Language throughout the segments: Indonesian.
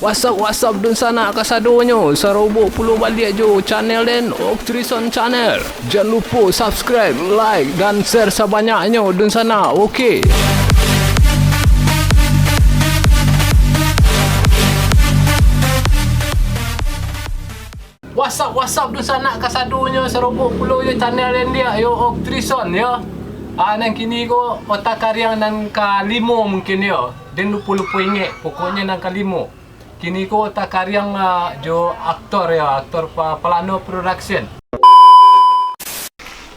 What's up dun sana kasadonyo. Sarobok puluh balik jo channel den Octrison Channel. Jangan lupa subscribe, like dan share sebanyaknya dun sana. Okey. What's up dun sana kasadonyo. Sarobok puluh jo channel den dia yo Octrison yo. Nang kini ko otak karyang nang kalimo mungkin yo. Den lupa ingat pokoknya nang kalimo. Kini ko otak karyang jo aktor ya, aktor Plano Production.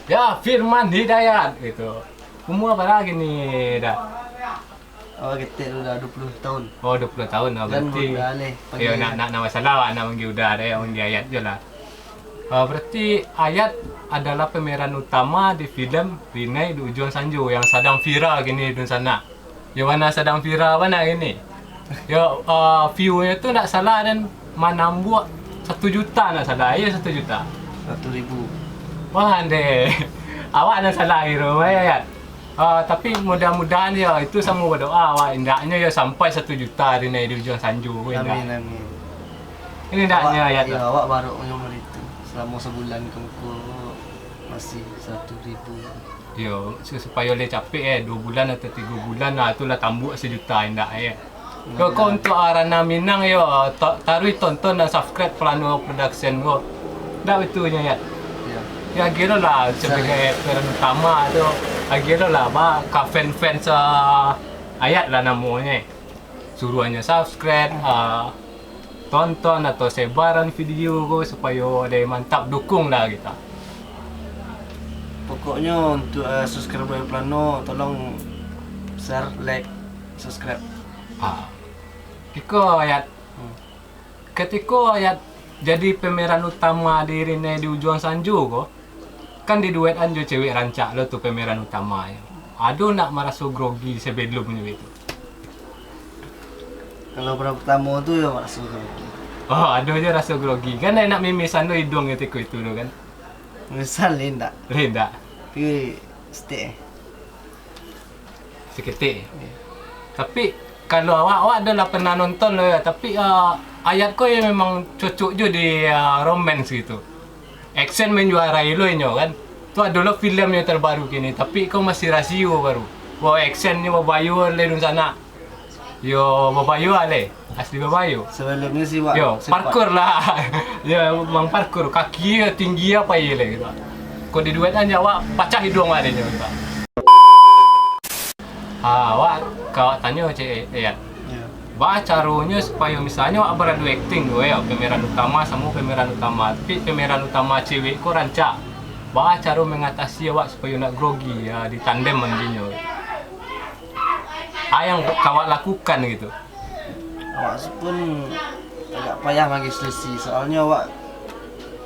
Ya, Firman Hidayat gitu. Umur apa lagi nih dah? Oh, kita udah 20 tahun. Oh, 20 tahun lah berarti. Ya, nak masalah nak manggil udah ada yang manggil Ayat je lah. Berarti Ayat adalah pemeran utama di film Rinai di Ujung Sanju yang sedang viral gini di sana. Yang mana sedang viral mana ini? Ya, view-nya tu nak salah dan menambah 1 juta nak salah. Ya, 1 juta. 1.000. Wah, deh. Awak nak salah hero ya. Tapi mudah-mudahan ya itu sama berdoa awak indahnya ya sampai 1 juta di Ujung Sanju. Amin, amin. Ini indahnya ya. Ya, awak baru nomor itu. Selama sebulan kamu masih 1.000. Yo, supaya boleh capek 2 bulan atau 3 bulan lah itulah tambuk 1 juta indah ya. Kau untuk Arana Minang yo, taruh tonton dan subscribe Plano Production go. Dah betulnya ya. Ya kira lah sebagai peran utama tu. Kira lah fans Ayat lah namanya. Suruhannya subscribe, tonton atau sebaran video go supaya ada mantap dukung lah kita. Pokoknya untuk subscriber Plano tolong share, like, subscribe. Ketika Ayat jadi pemeran utama di Rinai di Ujung Sanju ko, kan di duet anjo cewek rancak lo tu pemeran utamanya. Aduh nak merasa grogi sebelumnya itu. Kalau pertama tu ya merasa grogi. Oh, ada je rasa grogi. Kan nak mimisan lo hidung ketika itu lo kan. Misal lendak. Lendak. Tapi stay. Seketik. Tapi kalau awak adalah pernah nonton lo ya, tapi Ayat ko yang memang cocok je di romance gitu. Action menjuarai lo inyo kan. Tu adalah filem yang terbaru kini, tapi kau masih rasio baru. Wah actionnya babayu le dun sana. Yo babayu ale, asli babayu. Sebelumnya sih Pak. Yo parkour lah. Ya memang parkour, kaki tinggi apa ye le gitu. Kau di duet aja awak pacah hidung ada je gitu. Awak kau tanya cik Ayat. Ba caranya supaya misalnya awak beradu acting tu ya, pemeran utama sama pemeran utama. Tapi pemeran utama cewek ko rancak. Ba cara mengatasi awak supaya nak grogi ya di tandem mandinya. Yang kau lakukan gitu. Awak pun agak payah bagi seleksi soalnya awak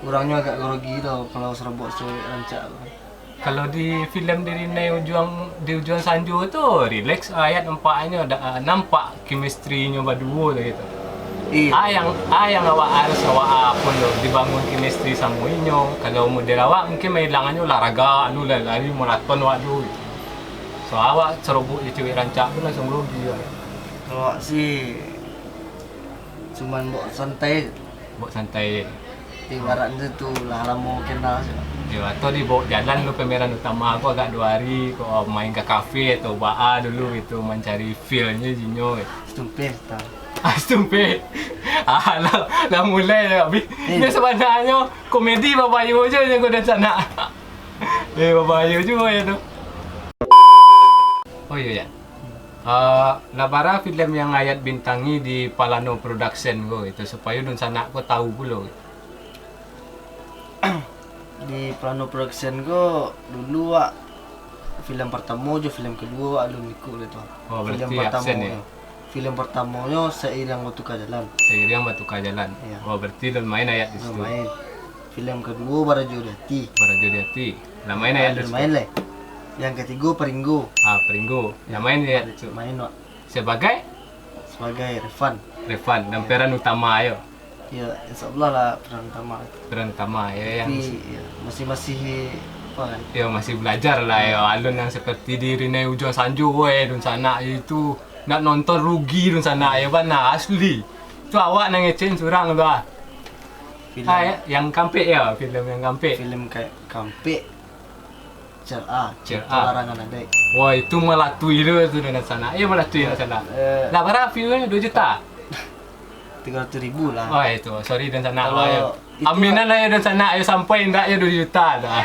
kurangnya agak grogi tau kalau serobot cewek rancak. Kalau di filem di Rinai di Ujung Sanju tu relax Ayat nampaknya nampak chemistry-nya berdua lah gitu. Yang awak harus pun lo dibangun chemistry sama inyo. Kalau model awak mungkin mailangannya olahraga lu lari maraton awak dulu. Gitu. So awak serobot di cewek rancak tu langsung rugi lah. Awak sih cuman buat santai. Buat santai. Ibaratnya tu lah lama kenal je. Ya, atau di bawa jalan lu pemeran utama aku agak 2 hari kau main ke kafe atau bar dulu itu mencari feel-nya jinyo. Stumpet tau. Stumpet. Lah mulai dah. Ini sebenarnya komedi babayu je yang kau dah sana. Babayu juga ya tu. Oh iya ya. Labara filem yang Ayat bintangi di Plano Production go itu supaya dun sana aku tahu pula. Di Plano Production ko dulu wak filem pertama je, filem kedua wak lu ikut tu. Oh, berarti filem pertama ya. Filem pertamanya Seiring Batu Kajalan. Seiring Batu Kajalan. Ya. Oh, berarti lu main Ayat di situ. Main. Filem kedua Barajo Hati. Barajo Hati. Lah main Ayat di situ. Main le. Yang ketiga Peringgo. Peringgo. Lah main Ayat di situ. Main wak. Sebagai Revan dan peran utama ayo. Ya, insyaallah lah peran utama. Peran utama ya yang ya, masih apa kan? Ya masih belajar lah ya. Alun yang seperti di Rinai Ujung Sanju dun sana itu nak nonton rugi dun sana ya bana asli. Tu awak nang ngecen surang tu ah. Film Yang kampik ya, filem yang kampik. film kayak Kampik, CLA, CLA. Cinta Larangan Adek. Wah, itu melatui lu tu dengan sana. Ya melatui dengan sana. Lah berapa view-nya 2 juta? 300.000 lah. Oh itu, sorry dan sana Kalau ya. itu- Aminan lah ya dan sana ya sampai ndak ya 2 juta dah.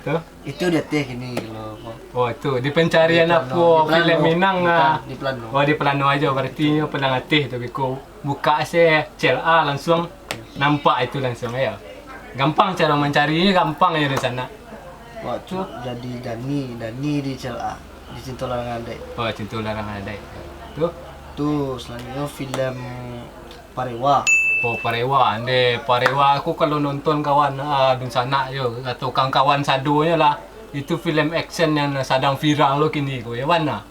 Tuh. Itu dia teh ini kalau Oh itu di pencarian Di apa Plano. filem Minang ah. Di Plano. Oh di Plano aja berarti nyo pernah ngatih tapi ko buka saya CLA langsung nampak itu langsung ya. Gampang cara mencarinya gampang ya di sana. Waktu jadi Dani di CLA, di Cinta Larangan Adek. Oh cinta larangan ada. Tuh. Tuh selanjutnya film Parewa. Oh Parewa, ande Parewa aku kalau nonton kawan di sana yo atau kawan-kawan sadonya lah. Itu film action yang sedang viral lo kini ko ya mana.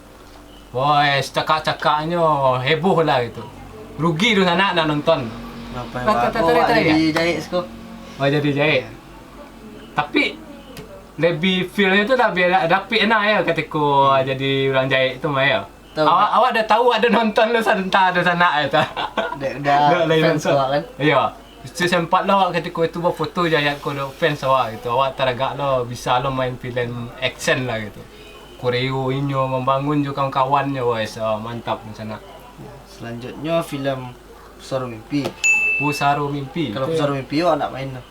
Wah, cakak-cakaknya heboh lah itu. Rugi di sana nak nonton. Nah, Rata-rata Parewa aku ya? jadi jahit sko. Oh jadi jahit. Tapi lebih feel itu dah biar dapet enak ya ketika jadi orang jahit itu mah ya. Tahu. Awak dah tahu ada nonton lu sebentar di sana ya. Udah fans awak kan. Iya. Sempat lo ketika itu buat foto jayat ko do fans awak gitu. Awak teragak lo bisa lo main film action lah gitu. Koreo inyo membangun juga kawan-kawannya wes mantap di sana. Selanjutnya film Pusara Mimpi. Pusara Mimpi. Kalau Itu Pusara Mimpi awak nak main lah.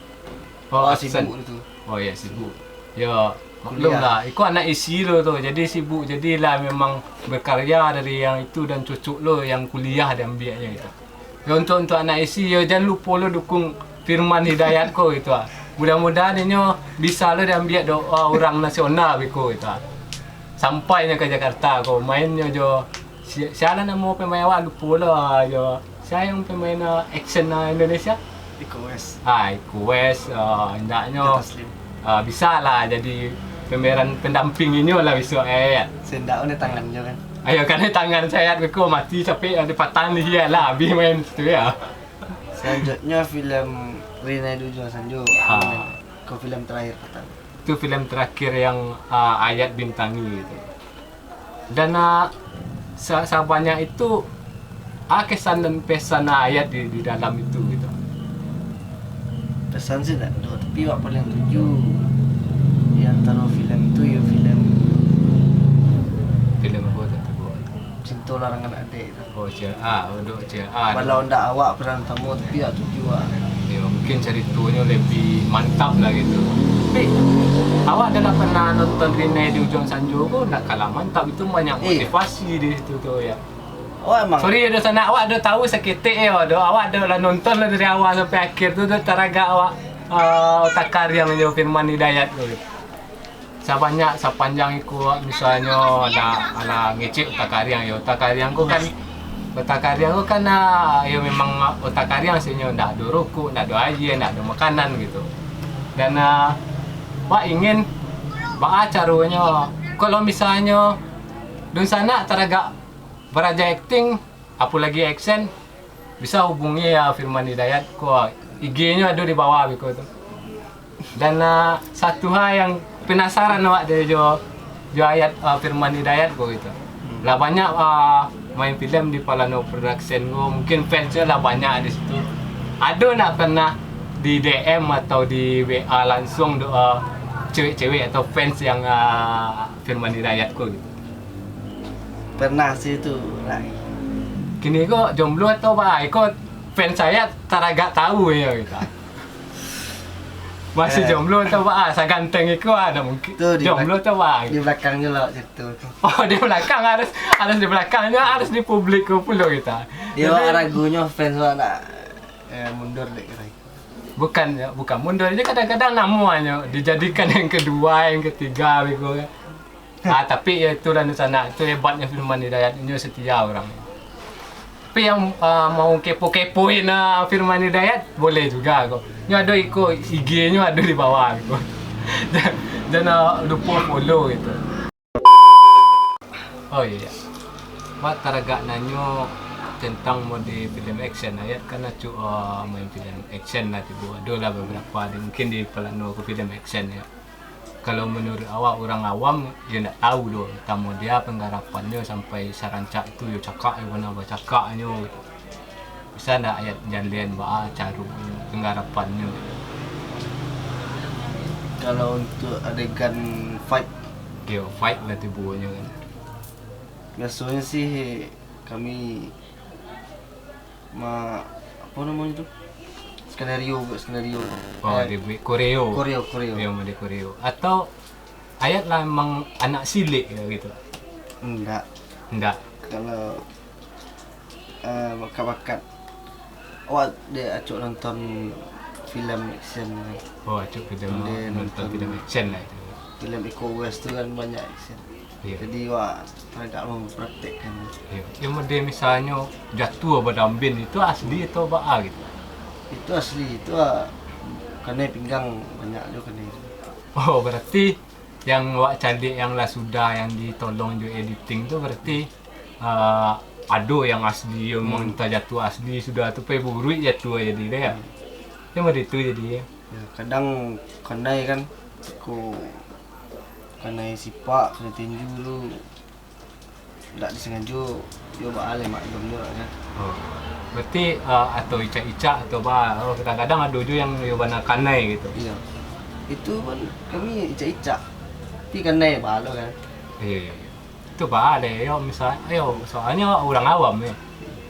Oh, Awak aksen. sibuk itu. Oh ya sibuk. Ya maklum Kuliah. lah. Iku anak isi lo tu. Jadi sibuk. Jadilah memang berkarya dari yang itu dan cucu lo yang kuliah dan ambilnya itu. Ya untuk anak isi ya jangan lupa lo dukung Firman Hidayat ko itu ah. Mudah-mudahan ini bisa lo diambil doa orang nasional biko itu ah. Sampainya ke Jakarta ko mainnya jo siapa nama pemain awak lupa lah jo. Saya yang pemain action Indonesia. Iko West. Iku West hendaknya Taslim. bisa lah jadi pemeran pendamping ini lah besok Sendak ni tangannya kan. Ayo karena tangan saya beko mati capek ada patah ni dia lah habis main situ ya. Selanjutnya film Rina Dujo Sanjo. Ha. Kau film terakhir kata. Itu film terakhir yang Ayat bintangi gitu. Dan sebanyak itu kesan dan pesan Ayat di dalam itu gitu. Pesan sih tak ada, tapi wak paling tuju di antara film itu ya film Film apa tu? Cinta Larangan Adek itu. Oh CLA, untuk CLA. Walau ndak awak peran tamu tapi wak tuju wak. Ya, mungkin ceritanya lebih mantap lah gitu. Tapi awak dah pernah nonton Rina di Ujung Sanjo kok nak kalah mantap itu banyak motivasi di situ tu ya. Oh emang. Sorry ada sana awak ada tahu seketik ya awak ada lah nonton lah dari awal sampai akhir tu teragak awak takar yang menjawab Firman Hidayat tu. Sepanjang ikut misalnya ada ngecek takariang ya takariang ko kan takariang ko kan ya memang takariang sebenarnya ndak ada rokok, ndak ada air, ndak ada makanan gitu. Dan Pak ingin Pak caranya kalau misalnya di sana teragak beraja acting, apalagi action bisa hubungi ya Firman Hidayat ko IG-nya ada di bawah biko tu. Dan satu hal yang penasaran awak dari jo ayat Firman Hidayat ko gitu. Lah banyak main film di Plano Production ko, mungkin fansnya lah banyak di situ. Ada nak pernah di DM atau di WA langsung cewek-cewek atau fans yang Firman Hidayat ko gitu. Pernah sih itu. Nah, Kini kok jomblo atau apa? Kok fans saya teragak tahu ya gitu. Masih jomblo atau apa? Saya ganteng itu ada mungkin. Tuh, di Jomblo atau apa? di belakangnya lah situ. Oh di belakang harus di belakangnya harus di publik pula kita. Dia wak ragunya fans wak nak mundur dek kira. Bukan mundur aja kadang-kadang namanya dijadikan yang kedua, yang ketiga bego. Tapi ya itulah di sana itu hebatnya Firman Hidayat ini setia orang. Tapi yang mau kepo-kepoin Firman Hidayat boleh juga kok. Ini ada ikut IG-nya ada di bawah kok. Jangan lupa follow gitu. Oh iya. Mak teragak nanyo tentang mode film action ayat karena main film action lah tiba ada lah beberapa mungkin di Plano ke film action ya. Kalau menurut awak orang awam dia tak tahu doh tamu dia penggarapannya sampai sarancak itu yo cakak yo mana cakaknya gitu. bisa ndak ayat jalian ba caru penggarapannya. Kalau untuk adegan fight, Yo fight lah tibunya kan. biasanya sih kami apa namanya tuh? Skenario, buat skenario. Oh, dia buat koreo. Koreo. Yang ada koreo. Atau ayat lah emang anak cilik ya gitu. Enggak. Enggak. Kalau bakat-bakat, oh dia acuk nonton film action kan. Oh, acuk kita mau Dia nonton nonton. film action lah itu. Film Iko West tu kan banyak action. Iya. Jadi wah agak mempraktekkan. Iya. Yang dia misalnya jatuh pada ambin itu asli atau ba gitu. Itu asli, itu kena pinggang banyak juga kena. Oh, berarti yang wak candik yang lah sudah yang ditolong juga editing tu berarti ada yang asli yang minta jatuh asli sudah tu pe buruk jatuh jadi dia ya. Yang mana itu jadi ya. Ya, kadang kena kan aku kena sipak, kena tinju tu. Tak disengaja dia balik maklum juga kan. Oh. Berarti atau icak-icak atau apa? Oh, kadang-kadang ada juga yang bana kanai gitu. Iya. Itu pun kami icak-icak. Tapi kena balo kan. Iya, iya. Itu balik yo misalnya, soalnya orang awam ya.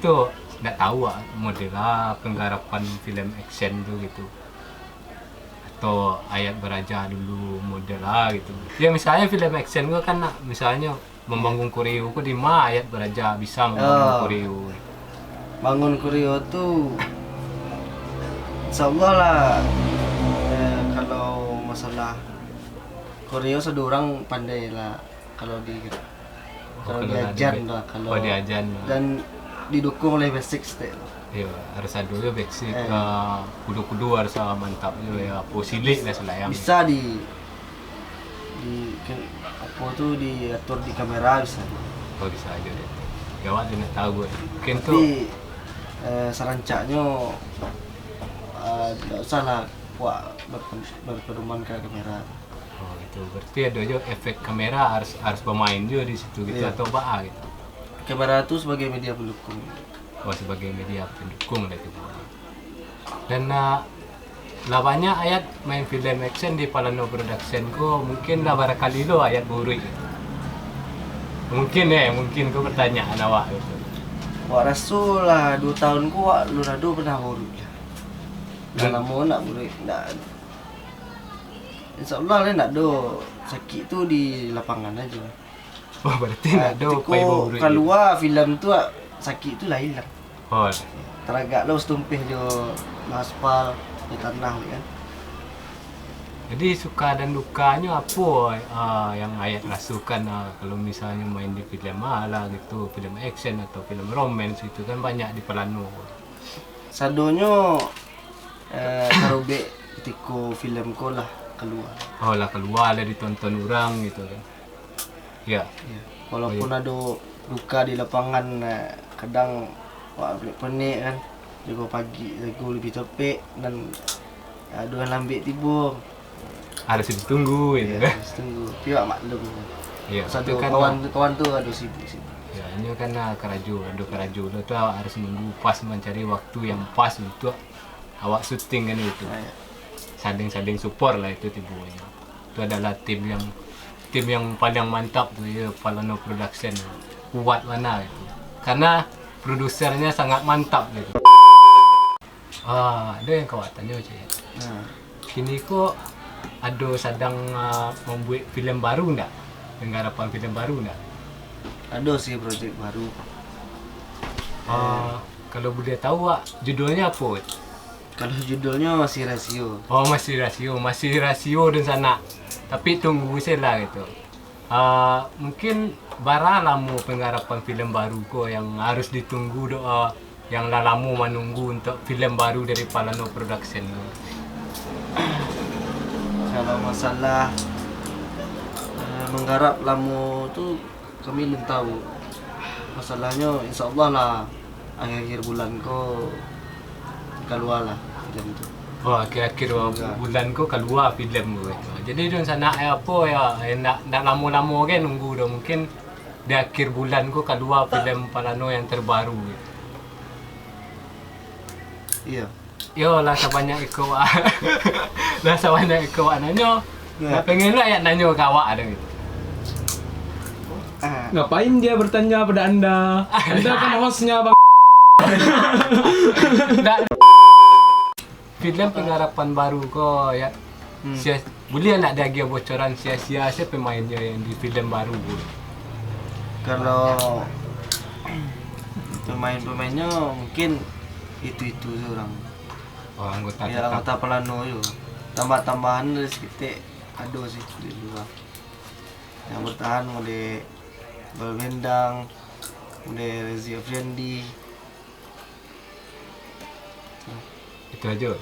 Itu nggak tahu model penggarapan film action tuh gitu. Atau ayat beraja dulu model gitu. Ya misalnya film action gua kan misalnya membangun koreo kok di mana ayat beraja bisa membangun koreo. Bangun koreo tu insyaallah lah, kalau masalah koreo satu orang pandai lah kalau kalau diajar ada- lah, kalau oh, diajar lah. dan didukung oleh basic style. Iya, harus ada juga basic kudu-kudu harus mantap juga ya. Posilik lah selayang. Bisa apa tu diatur di kamera bisa. Oh, bisa aja deh. Gawat dia nak tahu gue. Mungkin tu Tapi serancaknya tidak usah lah buat berpedoman ke kamera. oh gitu. Berarti ada juga efek kamera harus bermain juga di situ gitu Iya. atau apa gitu. Kamera tu sebagai media pendukung. Oh, sebagai media pendukung lah itu. Dan lawannya ayat main film action di Palano Production ko mungkin lah barangkali lo ayat buruk gitu. Mungkin kau pertanyaan awak gitu. Wak rasul lah 2 tahun ku wak lu rado pernah buruk lah. Dah Dan- lama nak buruk nak. InsyaAllah lah nak do sakit tu di lapangan aja. Oh, berarti nak ada Ketika pai buruk. keluar filem tu sakit tu lah hilang. Oh, Teragak lo setumpih jo aspal di tanah ni kan. jadi suka dan dukanya apa yang ayat rasukan kalau misalnya main di film lah gitu, film action atau film romance itu kan banyak di Palano. Sadonyo karobek ketika filem ko lah keluar. Oh lah keluar lah ditonton orang gitu kan. Ya. Ya. Walaupun ada duka di lapangan, kadang wak pelik-pelik kan. Jaga pagi, jaga lebih cepet dan ada yang lambat tiba. Harus ditunggu gitu Ya, kan. harus tunggu. Tapi wak maklum. Ya, Satu itu kan kawan tu ada sibuk-sibuk. ya ini kan ada keraju lo tuh harus menunggu pas mencari waktu yang pas untuk awak syuting kan itu. Nah, ya. Saling support lah itu tibunya. Itu adalah tim yang paling mantap tuh ya Palano Production. Kuat mana itu. Karena produsernya sangat mantap gitu. Ada yang kau tanya je. Nah, Kini kok ada sedang membuat filem baru enggak? Penggarapan filem baru enggak? ada sih projek baru. Kalau boleh tahu judulnya apa? Kalau judulnya masih rasio. Oh, masih rasio dan sana. Tapi tunggu saya lah gitu. Mungkin bara lama penggarapan filem baru ko yang harus ditunggu doa yang lama menunggu untuk filem baru dari Palano Production. Kalau masalah menggarap lama tu kami belum tahu. Masalahnya insyaallah lah akhir-akhir bulan ko keluar lah film tu. Oh, akhir-akhir bulan ko keluar filem ko. Jadi don sana apa ya nak lama-lama kan nunggu dah mungkin di akhir bulan ko keluar filem Palano yang terbaru. Iya. Yo lah sebanyak iko wak. Lah sebanyak iko wak nanyo. Ya. Nah, pengen lah ya nanyo kawak ada gitu. Ngapain dia bertanya pada Anda? Anda kan hostnya Bang. Nggak. Film pengharapan baru kok ya. Boleh nak dia bocoran sia-sia siapa pemainnya yang di film baru? Kalau pemain-pemainnya mungkin itu orang. Oh, anggota Ya tetap. anggota pelano yo. Tambah-tambahan dari sekitar ada sih di luar. Yang bertahan oleh Balbendang, oleh Rezi Afriandi. Itu aja.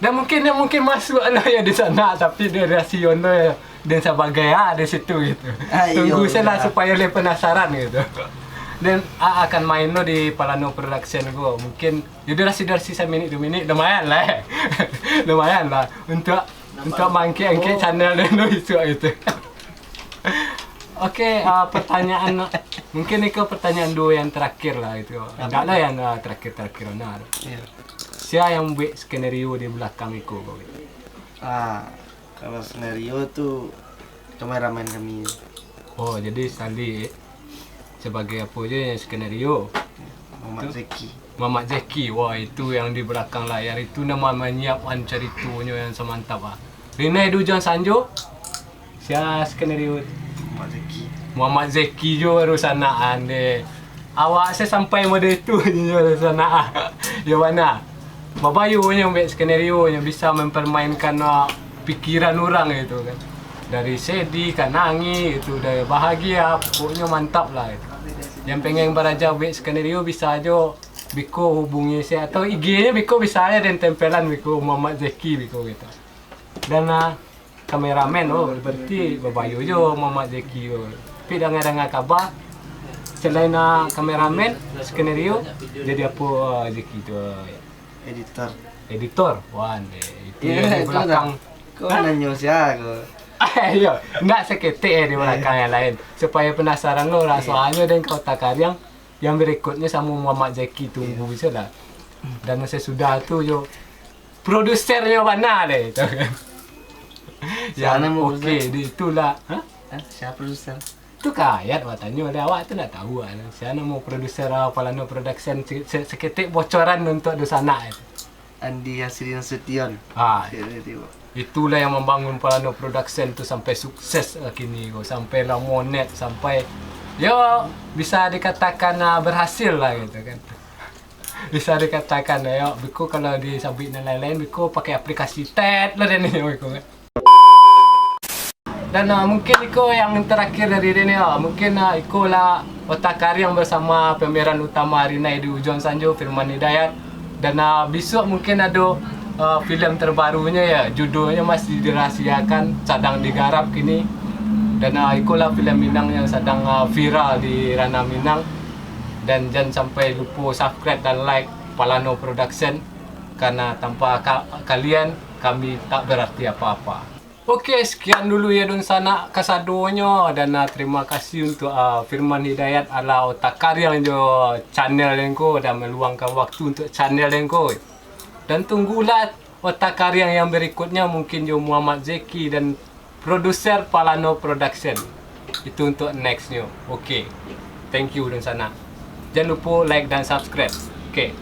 Dan mungkin masuk lah ya di sana tapi dia rasiono ya dan sebagai di situ gitu. Tunggu Iya, saya lah iya. supaya le penasaran gitu. Dan akan main lo di Palano Production gua. Mungkin ya durasi semenit 2 menit lumayan lah. Lumayan lah untuk mangke-angke channel dan lo isu itu. Oke, pertanyaan mungkin itu pertanyaan dua yang terakhir lah itu. Enggak lah yang terakhir benar. Iya. Siapa yang buat skenario di belakang itu? Kalau skenario tuh kameramen kami. Oh, jadi Sali sebagai apa aja yang skenario? Muhammad Zeki. Mamat Zeki, wah itu yang di belakang layar itu nama menyiapkan ceritanya yang semantap ah. Rina Dujan Sanjo, siapa skenario? Muhammad Zeki. Muhammad Zeki jo baru sanaan deh. Awak saya sampai mode itu je baru sanaan. Ya mana? Babayu yang buat skenario yang bisa mempermainkan pikiran orang itu kan. Dari sedih kan nangis itu, dari bahagia, pokoknya mantap lah itu. Yang pengen belajar buat skenario bisa aja Biko hubungi saya atau IG-nya Biko bisa aja dan tempelan Biko Muhammad Zeki Biko gitu. Dan kameramen berarti Babayu jo Muhammad Zeki jo. Tapi dengar kabar selain kameramen skenario jadi apa Zeki tu? Editor. Wan itu yang di belakang. Kau nanya siapa kau? Ayo, enggak seketik di belakang yang lain supaya penasaran lo lah soalnya dan Kota Karyang yang berikutnya sama Muhammad Zeki tunggu bisa lah. Dan sesudah tu yo produsernya mana deh itu kan. Siapa nama Oke, itulah. Hah? Siapa produser? Itu kayat watanya ada awak tu nak tahu kan. Siapa nama produser Palano Production seketik bocoran untuk di sana itu. Andi Hasrin Sution. Itulah yang membangun Palano Production tu sampai sukses kini kau sampai lah monet sampai ya bisa dikatakan berhasil lah gitu kan. Bisa dikatakan ya Biko kalau disabit dan lain-lain Biko pakai aplikasi TED lah dan ini Biko kan. Dan mungkin Iko yang terakhir dari ini mungkin Iko lah otak karyang bersama pemeran utama Rina di Ujon Sanjo Firman Hidayat dan besok mungkin ada film terbarunya ya judulnya masih dirahasiakan sedang digarap kini dan Iko lah film Minang yang sedang viral di ranah Minang dan jangan sampai lupa subscribe dan like Palano Production karena tanpa kalian kami tak berarti apa-apa. Oke, sekian dulu ya don sana kasadonya dan terima kasih untuk Firman Hidayat ala otak karyang jo channel lengko dan meluangkan waktu untuk channel lengko. Dan tunggulah otak karyang yang berikutnya mungkin jo Muhammad Zeki dan produser Palano Production. Itu untuk nextnya. Oke. Thank you don sana. Jangan lupa like dan subscribe. Oke.